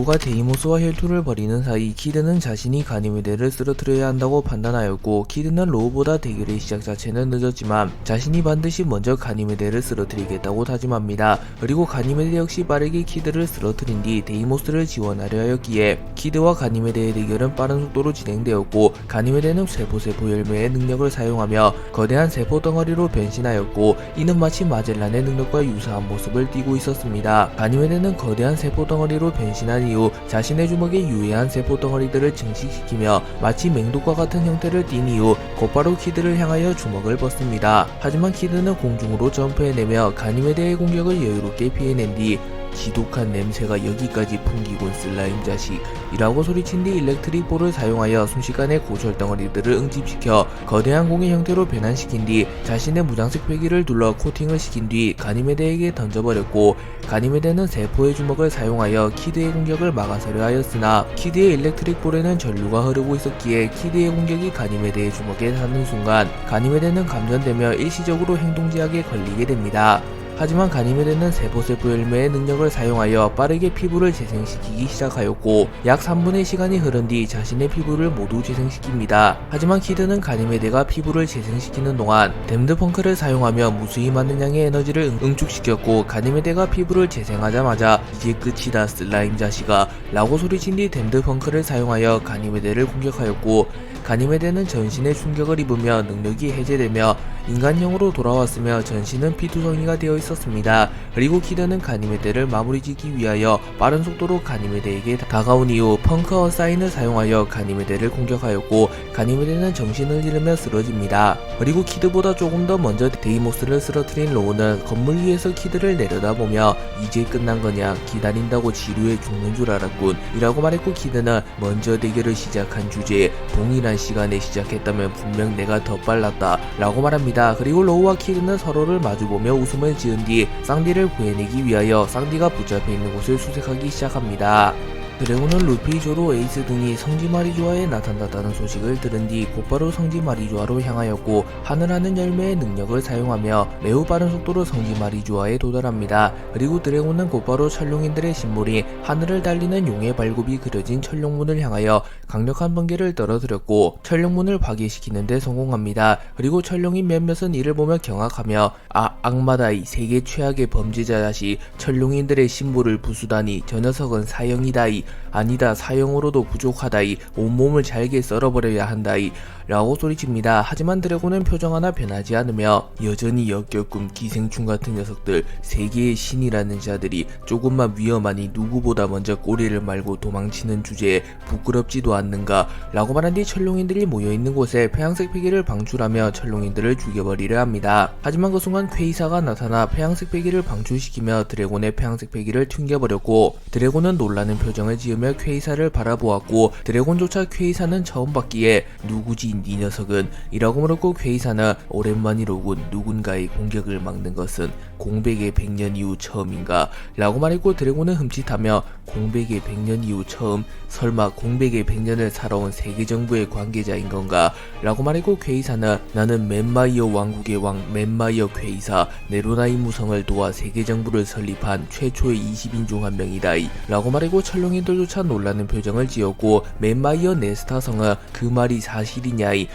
레오가 데이모스와 혈투를 벌이는 사이 키드는 자신이 가니메데를 쓰러뜨려야 한다고 판단하였고, 키드는 로우보다 대결의 시작 자체는 늦었지만 자신이 반드시 먼저 가니메데를 쓰러뜨리겠다고 다짐합니다. 그리고 가니메데 역시 빠르게 키드를 쓰러뜨린 뒤 데이모스를 지원하려 하였기에 키드와 가니메데의 대결은 빠른 속도로 진행되었고, 가니메데는 세포 열매의 능력을 사용하며 거대한 세포 덩어리로 변신하였고, 이는 마치 마젤란의 능력과 유사한 모습을 띠고 있었습니다. 가니메데는 거대한 세포 덩어리로 변신한 이후 자신의 주먹에 유해한 세포 덩어리들을 증식시키며 마치 맹독과 같은 형태를 띈 이후 곧바로 키드를 향하여 주먹을 뻗습니다. 하지만 키드는 공중으로 점프해내며 가니메데의 공격을 여유롭게 피해낸 뒤 지독한 냄새가 여기까지 풍기곤 슬라임 자식 이라고 소리친 뒤 일렉트릭 볼을 사용하여 순식간에 고철 덩어리들을 응집시켜 거대한 공의 형태로 변환시킨 뒤 자신의 무장색 패기를 둘러 코팅을 시킨 뒤 가니메데에게 던져버렸고, 가니메데는 세포의 주먹을 사용하여 키드의 공격을 막아서려 하였으나 키드의 일렉트릭 볼에는 전류가 흐르고 있었기에 키드의 공격이 가니메데의 주먹에 닿는 순간 가니메데는 감전되며 일시적으로 행동제약에 걸리게 됩니다. 하지만 가니메데는 세포 열매의 능력을 사용하여 빠르게 피부를 재생시키기 시작하였고, 약 3분의 시간이 흐른 뒤 자신의 피부를 모두 재생시킵니다. 하지만 키드는 가니메데가 피부를 재생시키는 동안 댐드 펑크를 사용하며 무수히 많은 양의 에너지를 응축시켰고, 가니메데가 피부를 재생하자마자 이제 끝이다 슬라임 자식아 라고 소리친 뒤 댐드 펑크를 사용하여 가니메데를 공격하였고, 가니메데는 전신에 충격을 입으며 능력이 해제되며 인간형으로 돌아왔으며 전신은 피투성이가 되어 있었습니다. 그리고 키드는 가니메데를 마무리 짓기 위하여 빠른 속도로 가니메데에게 다가온 이후 펑크 어사인을 사용하여 가니메데를 공격하였고, 가니메데는 정신을 잃으며 쓰러집니다. 그리고 키드보다 조금 더 먼저 데이모스를 쓰러뜨린 로우는 건물 위에서 키드를 내려다보며 이제 끝난 거냐, 기다린다고 지루해 죽는 줄 알았군 이라고 말했고, 키드는 먼저 대결을 시작한 주제에 동일한 시간에 시작했다면 분명 내가 더 빨랐다 라고 말합니다. 그리고 로우와 키드는 서로를 마주보며 웃음을 지은 뒤 쌍디를 구해내기 위하여 쌍디가 붙잡혀 있는 곳을 수색하기 시작합니다. 드래곤은 루피, 조로, 에이스 등이 성지 마리조아에 나타났다는 소식을 들은 뒤 곧바로 성지 마리조아로 향하였고, 하늘하는 열매의 능력을 사용하며 매우 빠른 속도로 성지 마리조아에 도달합니다. 그리고 드래곤은 곧바로 천룡인들의 심볼이 하늘을 달리는 용의 발굽이 그려진 천룡문을 향하여 강력한 번개를 떨어뜨렸고, 천룡문을 파괴시키는 데 성공합니다. 그리고 천룡인 몇몇은 이를 보며 경악하며 악마다, 이 세계 최악의 범죄자 자식, 천룡인들의 심볼을 부수다니 저 녀석은 사형이다, 아니다, 사형으로도 부족하다이, 온몸을 잘게 썰어버려야 한다이 라고 소리칩니다. 하지만 드래곤은 표정 하나 변하지 않으며 여전히 역겹군 기생충 같은 녀석들, 세계의 신이라는 자들이 조금만 위험하니 누구보다 먼저 꼬리를 말고 도망치는 주제에 부끄럽지도 않는가 라고 말한 뒤 천룡인들이 모여있는 곳에 폐양색 패기를 방출하며 천룡인들을 죽여버리려 합니다. 하지만 그 순간 퀘이사가 나타나 폐양색 패기를 방출시키며 드래곤의 폐양색 패기를 튕겨버렸고, 드래곤은 놀라는 표정을 지으며 퀘이사를 바라보았고, 드래곤조차 퀘이사는 처음 봤기에 누구지 이 녀석은 이라고 물었고, 퀘이사는 오랜만이로군, 누군가의 공격을 막는 것은 공백의 100년 이후 처음인가 라고 말했고, 드래곤은 흠칫하며 공백의 100년 이후 처음? 설마 공백의 100년을 살아온 세계정부의 관계자인 건가 라고 말했고, 퀘이사는 나는 맨마이어 왕국의 왕 맨마이어 퀘이사, 네로나이 무성을 도와 세계정부를 설립한 최초의 20인 중 한 명이다 라고 말했고, 천룡인들조차 놀라는 표정을 지었고, 맨마이어 네스타성은 그 말이 사실이냐이,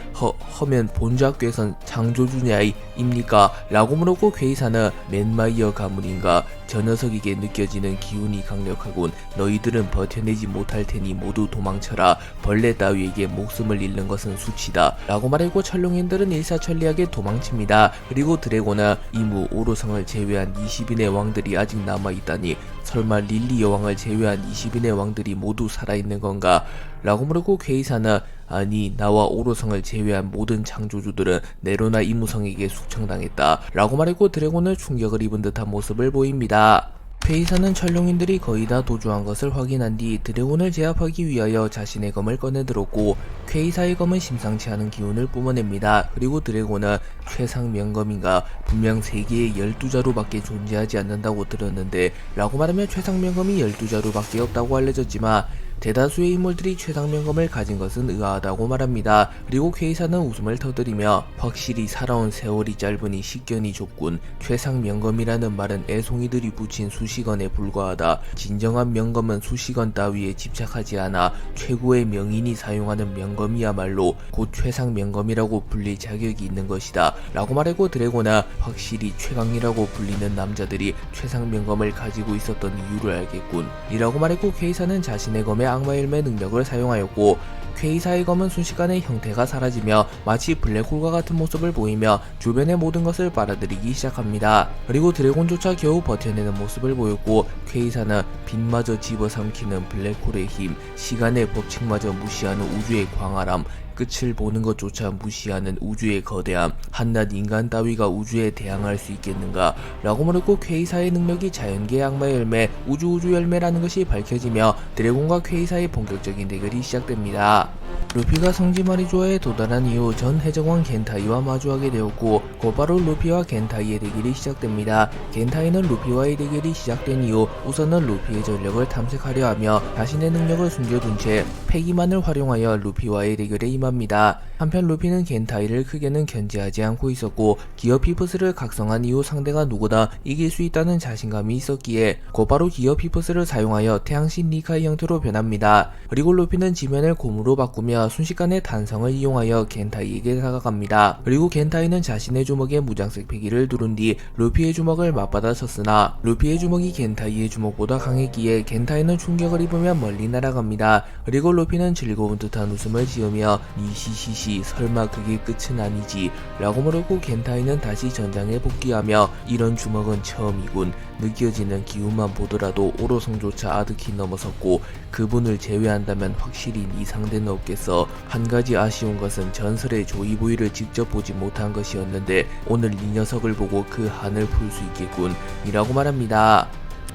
허면 본좌께선 창조주냐이 입니까 라고 물었고, 퀘이사는 맨마이어 가문인가, 저 녀석에게 느껴지는 기운이 강력하군, 너희들은 버텨내지 못할 테니 모두 도망쳐라, 벌레 따위에게 목숨을 잃는 것은 수치다 라고 말했고, 천룡인들은 일사천리하게 도망칩니다. 그리고 드래곤은 이무 오로성을 제외한 20인의 왕들이 아직 남아있다니, 설마 릴리 여왕을 제외한 20인의 왕들이 모두 살아있는 건가 라고 물었고, 퀘이사는 아니, 나와 오로성을 제외한 모든 창조주들은 네로나 이무성에게 숙청당했다 라고 말했고, 드래곤은 충격을 입은 듯한 모습을 보입니다. 퀘이사는 천룡인들이 거의 다 도주한 것을 확인한 뒤 드래곤을 제압하기 위하여 자신의 검을 꺼내들었고, 퀘이사의 검은 심상치 않은 기운을 뿜어냅니다. 그리고 드래곤은 최상명검인가, 분명 세계에 12자루밖에 존재하지 않는다고 들었는데 라고 말하며 최상명검이 12자루밖에 없다고 알려졌지만, 대다수의 인물들이 최상 명검을 가진 것은 의아하다고 말합니다. 그리고 퀘이사는 웃음을 터뜨리며 확실히 살아온 세월이 짧으니 식견이 좁군. 최상 명검이라는 말은 애송이들이 붙인 수식어에 불과하다. 진정한 명검은 수식어 따위에 집착하지 않아 최고의 명인이 사용하는 명검이야말로 곧 최상 명검이라고 불릴 자격이 있는 것이다 라고 말하고, 드래곤은 확실히 최강이라고 불리는 남자들이 최상 명검을 가지고 있었던 이유를 알겠군 이라고 말했고, 퀘이사는 자신의 검에 악마 열매 능력을 사용하였고, 퀘이사의 검은 순식간에 형태가 사라지며 마치 블랙홀과 같은 모습을 보이며 주변의 모든 것을 빨아들이기 시작합니다. 그리고 드래곤조차 겨우 버텨내는 모습을 보였고, 퀘이사는 빛마저 집어삼키는 블랙홀의 힘, 시간의 법칙마저 무시하는 우주의 광활함, 끝을 보는 것조차 무시하는 우주의 거대함, 한낱 인간 따위가 우주에 대항할 수 있겠는가 라고 물었고, 퀘이사의 능력이 자연계의 악마 열매, 우주 열매라는 것이 밝혀지며 드래곤과 퀘이사의 본격적인 대결이 시작됩니다. 루피가 성지 마리조아에 도달한 이후 전 해적왕 겐타이와 마주하게 되었고, 곧바로 루피와 겐타이의 대결이 시작됩니다. 겐타이는 루피와의 대결이 시작된 이후 우선은 루피의 전력을 탐색하려 하며 자신의 능력을 숨겨둔 채 패기만을 활용하여 루피와의 대결에 임합니다. 한편 루피는 겐타이를 크게는 견제하지 않고 있었고, 기어 피프스를 각성한 이후 상대가 누구나 이길 수 있다는 자신감이 있었기에 곧바로 기어 피프스를 사용하여 태양신 니카의 형태로 변합니다. 그리고 루피는 지면을 곰으로 바꾸며 순식간에 단성을 이용하여 겐타이에게 다가갑니다. 그리고 겐타이는 자신의 주먹에 무장색 패기를 두른 뒤 루피의 주먹을 맞받아 쳤으나 루피의 주먹이 겐타이의 주먹보다 강했기에 겐타이는 충격을 입으며 멀리 날아갑니다. 그리고 루피는 즐거운 듯한 웃음을 지으며 니시시시 설마 그게 끝은 아니지 라고 물었고, 겐타이는 다시 전장에 복귀하며 이런 주먹은 처음이군. 느껴지는 기운만 보더라도 오로성조차 아득히 넘어섰고 그분을 제외한다면 확실히 네 상대는 없겠어. 한 가지 아쉬운 것은 전설의 조이보이를 직접 보지 못한 것이었는데 오늘 이 녀석을 보고 그 한을 풀 수 있겠군 이라고 말합니다.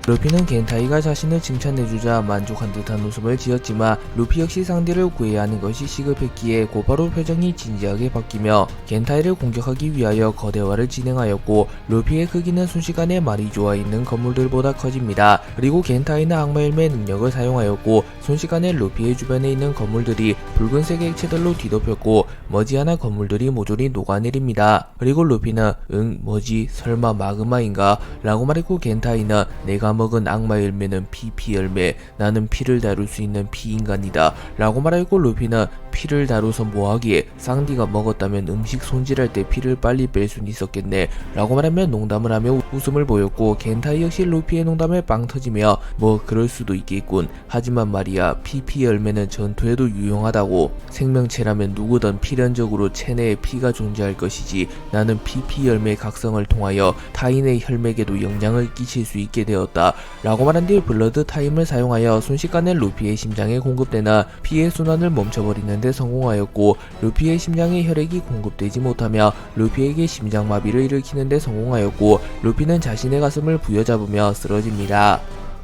루피는 겐타이가 자신을 칭찬해주자 만족한 듯한 웃음을 지었지만 루피 역시 상대를 구해야 하는 것이 시급했기에 곧바로 표정이 진지하게 바뀌며 겐타이를 공격하기 위하여 거대화를 진행하였고, 루피의 크기는 순식간에 마리조아 있는 건물들보다 커집니다. 그리고 겐타이는 악마 열매 능력을 사용하였고 순식간에 루피의 주변에 있는 건물들이 붉은색 액체들로 뒤덮였고 머지않아 건물들이 모조리 녹아내립니다. 그리고 루피는 뭐지 설마 마그마인가 라고 말했고, 겐타이는 내가 먹은 악마 열매는 PP 열매, 나는 피를 다룰 수 있는 피인간이다 라고 말하고, 루피는 피를 다루서 뭐하기에 쌍디가 먹었다면 음식 손질할 때 피를 빨리 뺄 순 있었겠네 라고 말하며 농담을 하며 웃음을 보였고, 겐타이 역시 루피의 농담에 빵 터지며 뭐 그럴 수도 있겠군. 하지만 말이야 PP 열매는 전투에도 유용하다고. 생명체라면 누구든 필연적으로 체내에 피가 존재할 것이지 나는 PP 열매 각성을 통하여 타인의 혈맥에도 영향을 끼칠 수 있게 되었다 라고 말한 뒤 블러드 타임을 사용하여 순식간에 루피의 심장에 공급되는 피의 순환을 멈춰버리는 데 성공하였고, 루피의 심장에 혈액이 공급되지 못하며 루피에게 심장마비를 일으키는 데 성공하였고, 루피는 자신의 가슴을 부여잡으며 쓰러집니다.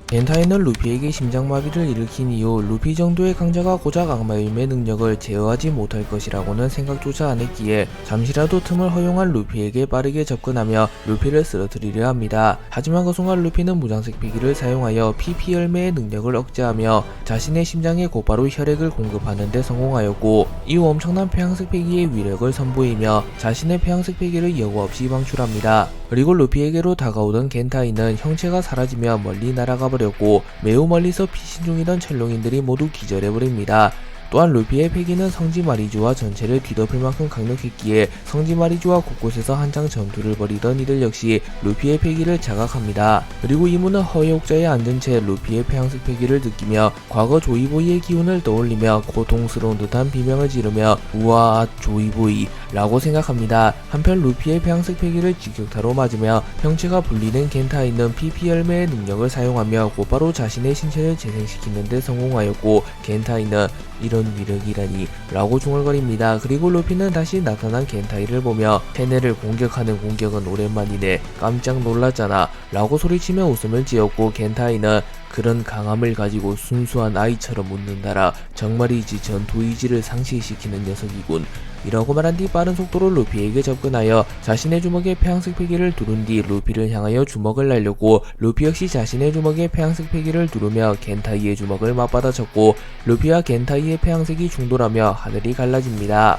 겐타이는 루피에게 심장마비를 일으킨 이후 루피 정도의 강자가 고작 악마 열매 능력을 제어하지 못할 것이라고는 생각조차 안했기에 잠시라도 틈을 허용한 루피에게 빠르게 접근하며 루피를 쓰러뜨리려 합니다. 하지만 그 순간 루피는 무장색 패기를 사용하여 PP 열매의 능력을 억제하며 자신의 심장에 곧바로 혈액을 공급하는 데 성공하였고, 이후 엄청난 폐양색 패기의 위력을 선보이며 자신의 폐양색 패기를 여과 없이 방출합니다. 그리고 루피에게로 다가오던 겐타이는 형체가 사라지며 멀리 날아가 버렸고 매우 멀리서 피신 중이던 철롱인들이 모두 기절해버립니다. 또한 루피의 패기는 성지 마리조아 전체를 뒤덮을 만큼 강력했기에 성지 마리조아 곳곳에서 한창 전투를 벌이던 이들 역시 루피의 패기를 자각합니다. 그리고 이문은 허위옥자에 앉은 채 루피의 폐양색 패기를 느끼며 과거 조이보이의 기운을 떠올리며 고통스러운 듯한 비명을 지르며 우와 조이보이 라고 생각합니다. 한편 루피의 폐양색 패기를 직격타로 맞으며 형체가 분리된 겐타이는 PP 열매의 능력을 사용하며 곧바로 자신의 신체를 재생시키는 데 성공하였고, 겐타이는 이런 위력이라니 라고 중얼거립니다. 그리고 루피는 다시 나타난 겐타이를 보며 체내를 공격하는 공격은 오랜만이네 깜짝 놀랐잖아 라고 소리치며 웃음을 지었고, 겐타이는 그런 강함을 가지고 순수한 아이처럼 웃는다라 정말이지 전투 의지를 상실시키는 녀석이군. 이라고 말한 뒤 빠른 속도로 루피에게 접근하여 자신의 주먹에 폐왕색 패기를 두른 뒤 루피를 향하여 주먹을 날렸고, 루피 역시 자신의 주먹에 폐왕색 패기를 두르며 겐타이의 주먹을 맞받아쳤고, 루피와 겐타이의 폐왕색이 충돌하며 하늘이 갈라집니다.